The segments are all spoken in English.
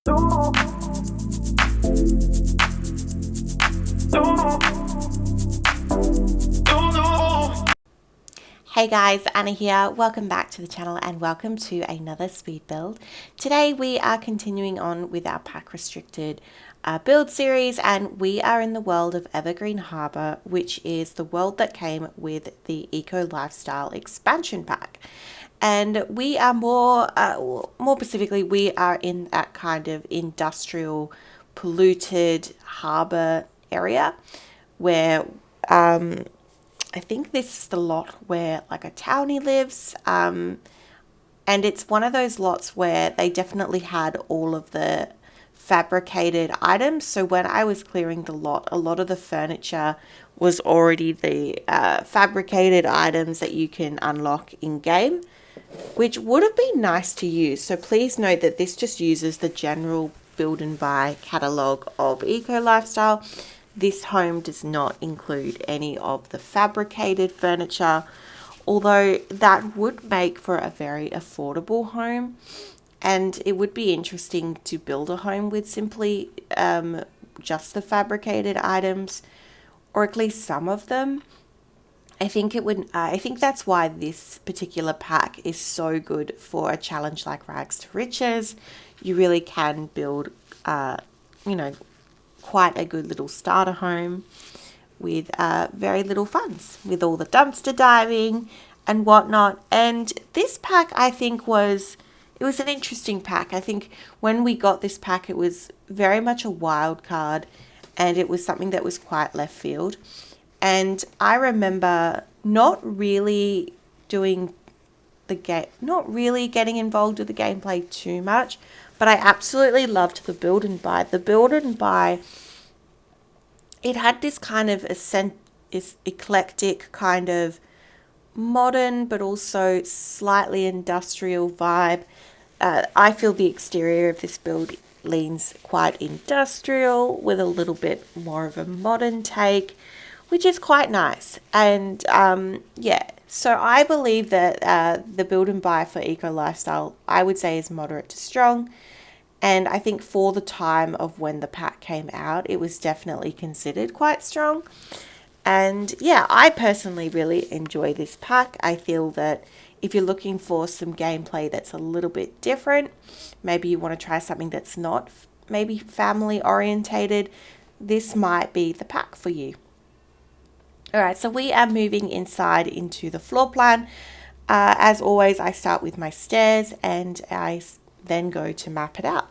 Hey guys, Anna here. Welcome back to the channel and welcome to another speed build. Today we are continuing on with our pack restricted build series, and we are in the world of Evergreen Harbor, which is the world that came with the Eco Lifestyle expansion pack. And we are more specifically, we are in that kind of industrial, polluted harbor area where I think this is the lot where like a townie lives. And it's one of those lots where they definitely had all of the fabricated items. So when I was clearing the lot, a lot of the furniture was already the fabricated items that you can unlock in game, which would have been nice to use. So please note that this just uses the general build and buy catalog of Eco Lifestyle. This home does not include any of the fabricated furniture, although that would make for a very affordable home. And it would be interesting to build a home with simply just the fabricated items, or at least some of them. I think it would. I think that's why this particular pack is so good for a challenge like Rags to Riches. You really can build, you know, quite a good little starter home with very little funds, with all the dumpster diving and whatnot. And this pack, I think, it was an interesting pack. I think when we got this pack, it was very much a wild card, and it was something that was quite left field. And I remember not really doing the game, not really getting involved with the gameplay too much, but I absolutely loved the build and buy. The build and buy, it had this kind of eclectic kind of modern but also slightly industrial vibe. I feel the exterior of this build leans quite industrial with a little bit more of a modern take, which is quite nice. And yeah, so I believe that the build and buy for Eco Lifestyle, I would say, is moderate to strong. And I think for the time of when the pack came out, it was definitely considered quite strong. And yeah, I personally really enjoy this pack. I feel that if you're looking for some gameplay that's a little bit different, maybe you want to try something that's not maybe family orientated, this might be the pack for you. All right, so we are moving inside into the floor plan. As always, I start with my stairs and I then go to map it out.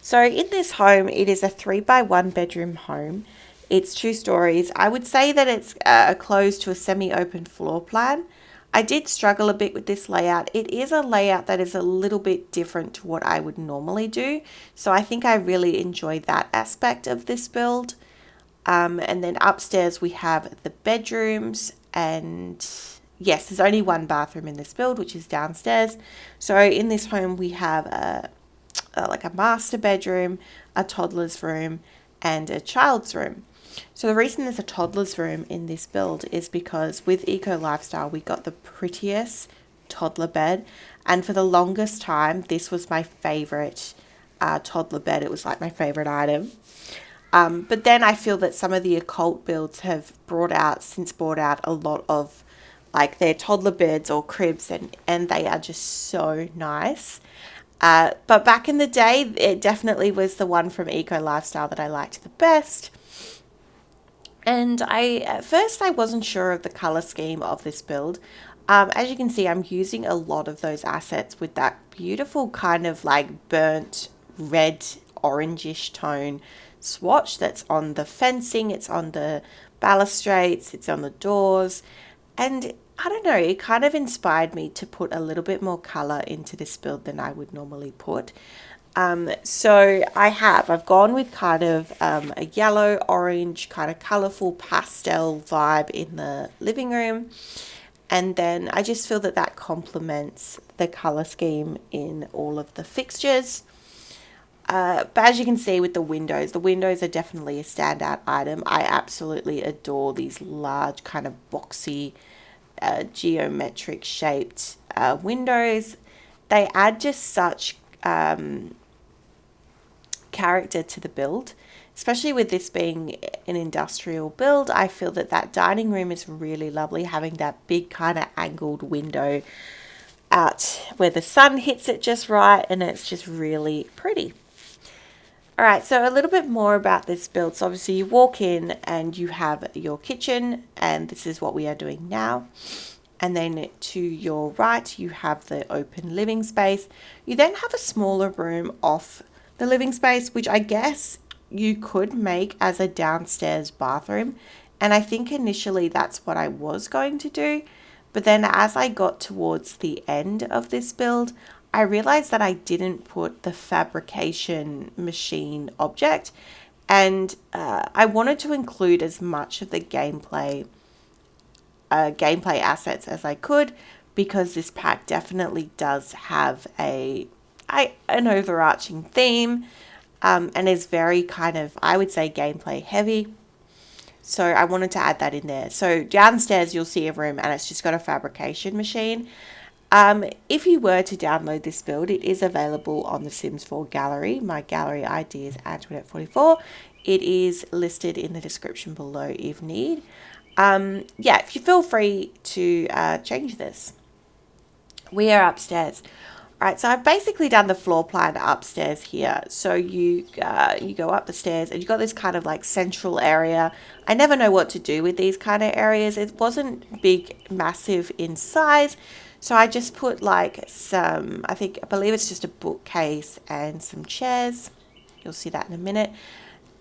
So in this home, it is a 3x1 bedroom home. It's 2 stories. I would say that it's close to a semi-open floor plan. I did struggle a bit with this layout. It is a layout that is a little bit different to what I would normally do. So I think I really enjoy that aspect of this build. And then upstairs we have the bedrooms, and yes, there's only one bathroom in this build, which is downstairs. So in this home we have like a master bedroom, a toddler's room, and a child's room. So the reason there's a toddler's room in this build is because with Eco Lifestyle we got the prettiest toddler bed, and for the longest time this was my favorite toddler bed. It was like my favorite item. But then I feel that some of the occult builds have brought out a lot of like their toddler beds or cribs, and they are just so nice. But back in the day, it definitely was the one from Eco Lifestyle that I liked the best. And at first I wasn't sure of the color scheme of this build. As you can see, I'm using a lot of those assets with that beautiful kind of like burnt red orangish tone swatch that's on the fencing, it's on the balustrades, it's on the doors. And I don't know, it kind of inspired me to put a little bit more color into this build than I would normally put. So I've gone with kind of a yellow, orange, kind of colorful pastel vibe in the living room. And then I just feel that that complements the color scheme in all of the fixtures. But as you can see with the windows are definitely a standout item. I absolutely adore these large kind of boxy geometric shaped windows. They add just such character to the build. Especially with this being an industrial build, I feel that that dining room is really lovely, having that big kind of angled window out where the sun hits it just right, and it's just really pretty. All right, so a little bit more about this build. So obviously you walk in and you have your kitchen, and this is what we are doing now. And then to your right, you have the open living space. You then have a smaller room off the living space, which I guess you could make as a downstairs bathroom. And I think initially that's what I was going to do. But then as I got towards the end of this build, I realized that I didn't put the fabrication machine object. And I wanted to include as much of the gameplay assets as I could, because this pack definitely does have an overarching theme, and is very kind of, I would say, gameplay heavy. So I wanted to add that in there. So downstairs you'll see a room and it's just got a fabrication machine. If you were to download this build, it is available on the Sims 4 gallery. My gallery ID is Antoinette44. It is listed in the description below if need. Yeah, if you feel free to change this. We are upstairs. All right, so I've basically done the floor plan upstairs here. So you go up the stairs and you've got this kind of like central area. I never know what to do with these kind of areas. It wasn't big, massive in size. So I just put like some, I believe it's just a bookcase and some chairs. You'll see that in a minute.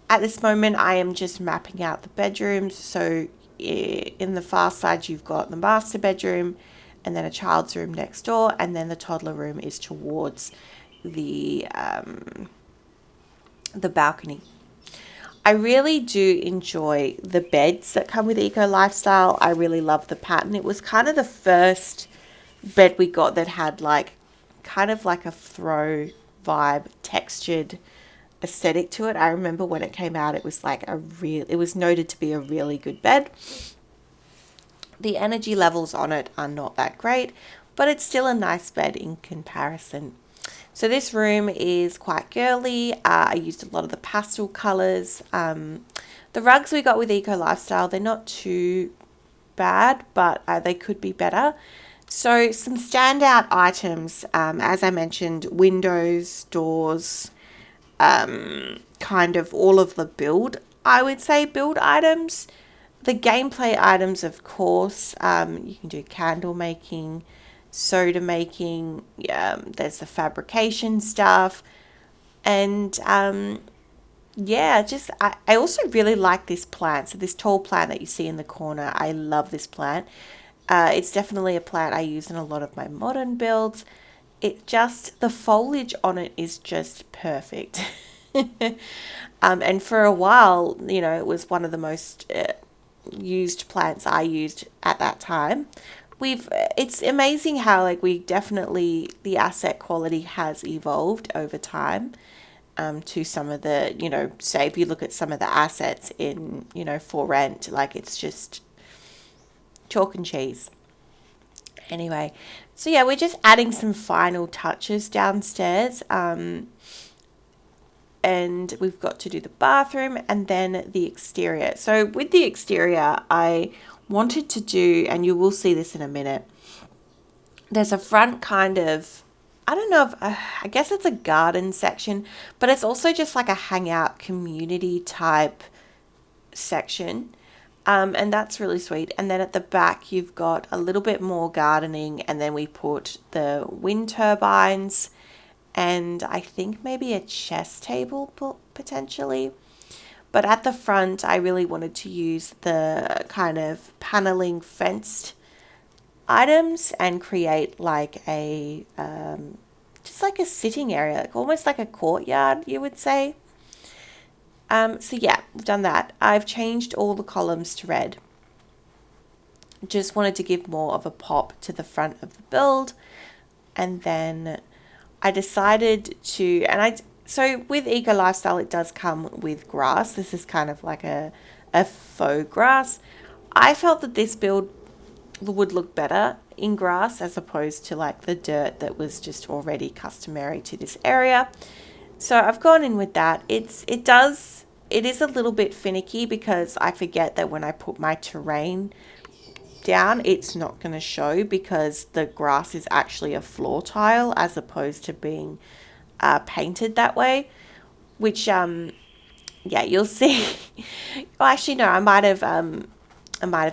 At this moment, I am just mapping out the bedrooms. So in the far side, you've got the master bedroom, and then a child's room next door, and then the toddler room is towards the balcony. I really do enjoy the beds that come with Eco Lifestyle. I really love the pattern. It was kind of the first bed we got that had like kind of like a throw vibe, textured aesthetic to it. I remember when it came out, it was like it was noted to be a really good bed. The energy levels on it are not that great, but it's still a nice bed in comparison. So this room is quite girly. I used a lot of the pastel colors. The rugs we got with Eco Lifestyle, they're not too bad, but they could be better. So some standout items, as I mentioned, windows, doors, kind of all of the build, I would say build items. The gameplay items, of course, you can do candle making, soda making, there's the fabrication stuff, and yeah, just I also really like this plant. So this tall plant that you see in the corner, I love this plant. It's definitely a plant I use in a lot of my modern builds. The foliage on it is just perfect. And for a while, it was one of the most used plants I used at that time. It's amazing how the asset quality has evolved over time, to some of the, say if you look at some of the assets in, For Rent, like it's just chalk and cheese. Anyway, so yeah, we're just adding some final touches downstairs. And we've got to do the bathroom and then the exterior. So with the exterior, I wanted to do, and you will see this in a minute, there's a front kind of, I don't know if, I guess it's a garden section, but it's also just like a hangout community type section. And that's really sweet. And then at the back, you've got a little bit more gardening, and then we put the wind turbines, and I think maybe a chess table potentially. But at the front, I really wanted to use the kind of paneling fenced items and create like a, just like a sitting area, like almost like a courtyard, you would say. So yeah, we've done that. I've changed all the columns to red. Just wanted to give more of a pop to the front of the build. And then I decided to, so with Eco Lifestyle, it does come with grass. This is kind of like a faux grass. I felt that this build would look better in grass as opposed to like the dirt that was just already customary to this area. So I've gone in with that. It is a little bit finicky because I forget that when I put my terrain down, it's not going to show because the grass is actually a floor tile as opposed to being painted that way, which yeah, you'll see. Well, actually no, I might have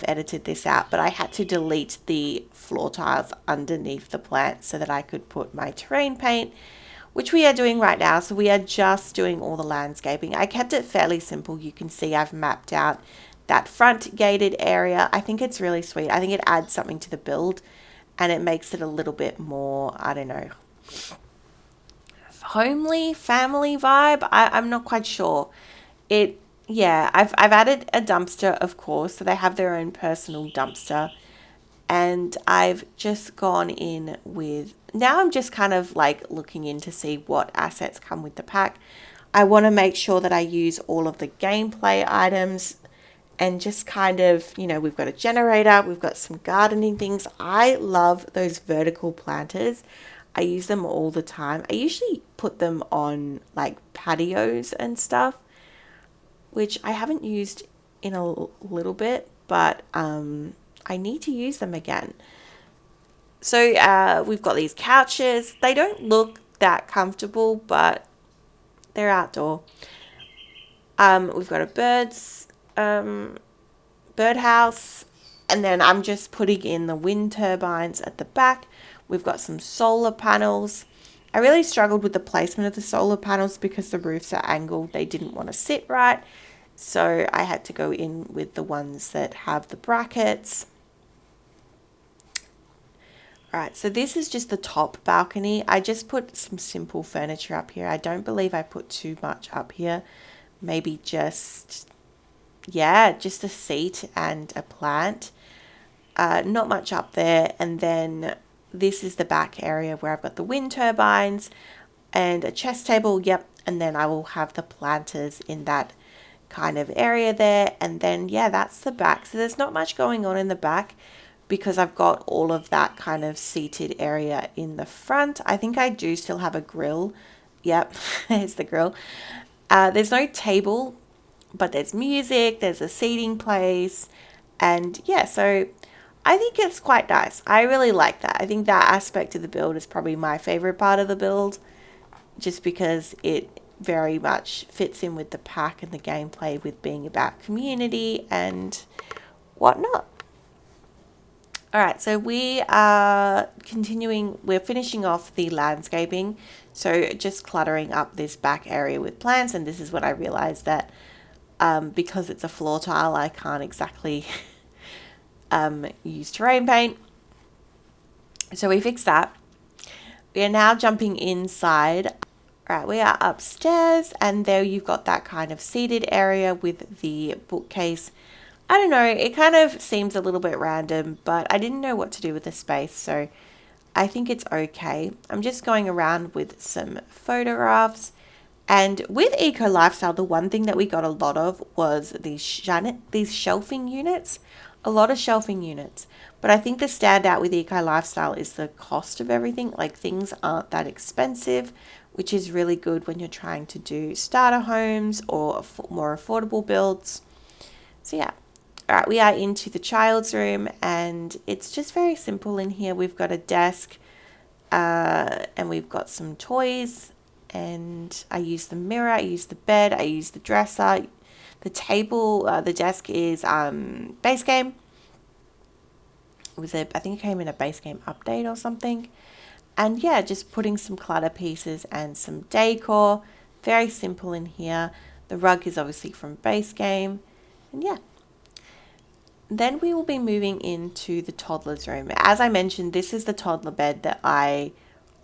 edited this out, but I had to delete the floor tiles underneath the plants so that I could put my terrain paint, which we are doing right now. So we are just doing all the landscaping. I kept it fairly simple. You can see I've mapped out that front gated area. I think it's really sweet. I think it adds something to the build and it makes it a little bit more, I don't know, homely, family vibe. I'm not quite sure. Yeah, I've added a dumpster, of course, so they have their own personal dumpster. And I've just gone in with, now I'm just kind of like looking in to see what assets come with the pack. I want to make sure that I use all of the gameplay items and just kind of, you know, we've got a generator, we've got some gardening things. I love those vertical planters. I use them all the time. I usually put them on like patios and stuff, which I haven't used in a little bit, but I need to use them again. So we've got these couches. They don't look that comfortable, but they're outdoor. We've got a birdhouse, and then I'm just putting in the wind turbines at the back. We've got some solar panels. I really struggled with the placement of the solar panels because the roofs are angled. They didn't want to sit right. So I had to go in with the ones that have the brackets. All right, so this is just the top balcony. I just put some simple furniture up here. I don't believe I put too much up here. Maybe just, yeah, just a seat and a plant. Not much up there. And then this is the back area where I've got the wind turbines and a chess table. Yep. And then I will have the planters in that kind of area there. And then, yeah, that's the back. So there's not much going on in the back because I've got all of that kind of seated area in the front. I think I do still have a grill. Yep, there's the grill. There's no table, but there's music, there's a seating place. And yeah, so I think it's quite nice. I really like that. I think that aspect of the build is probably my favorite part of the build, just because it very much fits in with the pack and the gameplay with being about community and whatnot. All right, so we are continuing, we're finishing off the landscaping. So just cluttering up this back area with plants. And this is when I realized that because it's a floor tile, I can't exactly use terrain paint. So we fixed that. We are now jumping inside. All right, we are upstairs and there you've got that kind of seated area with the bookcase. I don't know, it kind of seems a little bit random, but I didn't know what to do with the space, so I think it's okay. I'm just going around with some photographs. And with Eco Lifestyle, the one thing that we got a lot of was these shelving units. A lot of shelving units. But I think the standout with Eco Lifestyle is the cost of everything. Like, things aren't that expensive, which is really good when you're trying to do starter homes or more affordable builds. So yeah. All right, we are into the child's room and it's just very simple in here. We've got a desk and we've got some toys, and I use the mirror, I use the bed, I use the dresser, the table, the desk is base game. I think it came in a base game update or something. And yeah, just putting some clutter pieces and some decor. Very simple in here. The rug is obviously from base game. And yeah. Then we will be moving into the toddler's room. As I mentioned, this is the toddler bed that I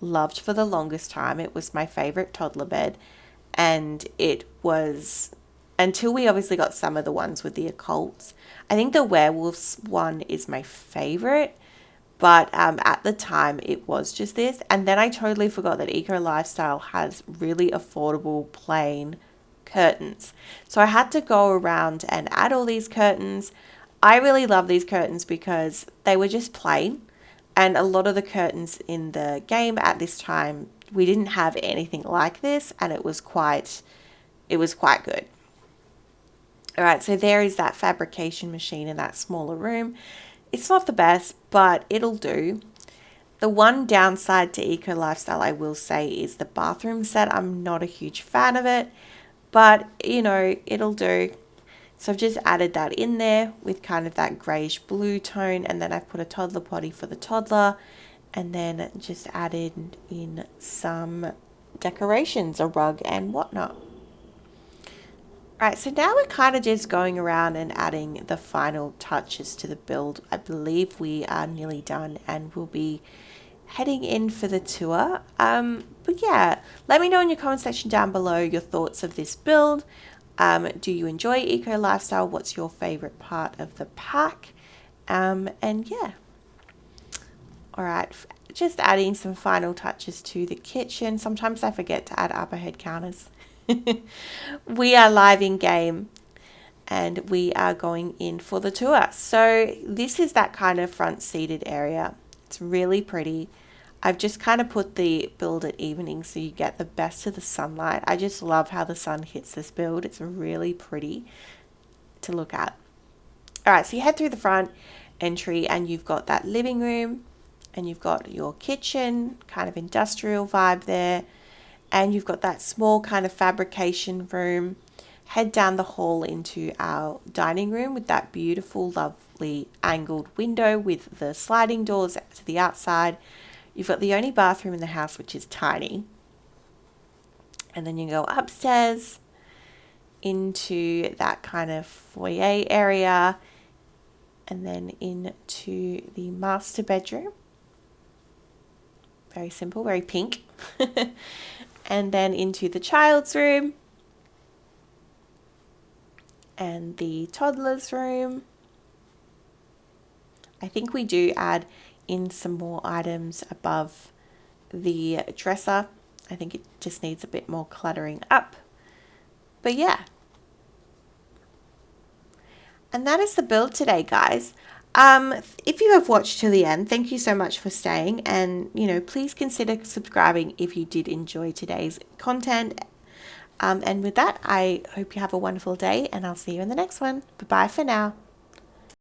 loved for the longest time. It was my favorite toddler bed, and it was until we obviously got some of the ones with the occults. I think the werewolves one is my favorite, but at the time it was just this. And then I totally forgot that Eco Lifestyle has really affordable plain curtains. So I had to go around and add all these curtains. I really love these curtains because they were just plain, and a lot of the curtains in the game at this time we didn't have anything like this, and it was quite good. All right, so there is that fabrication machine in that smaller room. It's not the best, but it'll do. The one downside to Eco Lifestyle, I will say, is the bathroom set. I'm not a huge fan of it, but you know, it'll do. So I've just added that in there with kind of that greyish blue tone, and then I've put a toddler potty for the toddler, and then just added in some decorations, a rug and whatnot. Right, so now we're kind of just going around and adding the final touches to the build. I believe we are nearly done and we'll be heading in for the tour. But yeah, let me know in your comment section down below your thoughts of this build. Do you enjoy Eco Lifestyle? What's your favorite part of the pack? And yeah. All right, just adding some final touches to the kitchen. Sometimes I forget to add upper head counters. We are live in game and we are going in for the tour. So this is that kind of front seated area. It's really pretty. I've just kind of put the build at evening so you get the best of the sunlight. I just love how the sun hits this build. It's really pretty to look at. All right, so you head through the front entry and you've got that living room and you've got your kitchen, kind of industrial vibe there. And you've got that small kind of fabrication room. Head down the hall into our dining room with that beautiful, lovely angled window with the sliding doors to the outside. You've got the only bathroom in the house, which is tiny. And then you go upstairs into that kind of foyer area and then into the master bedroom. Very simple, very pink. And then into the child's room and the toddler's room. I think we do add in some more items above the dresser. I think it just needs a bit more cluttering up. But yeah. And that is the build today, guys. If you have watched to the end, thank you so much for staying, and you know, please consider subscribing if you did enjoy today's content. And with that, I hope you have a wonderful day, and I'll see you in the next one. Bye bye for now.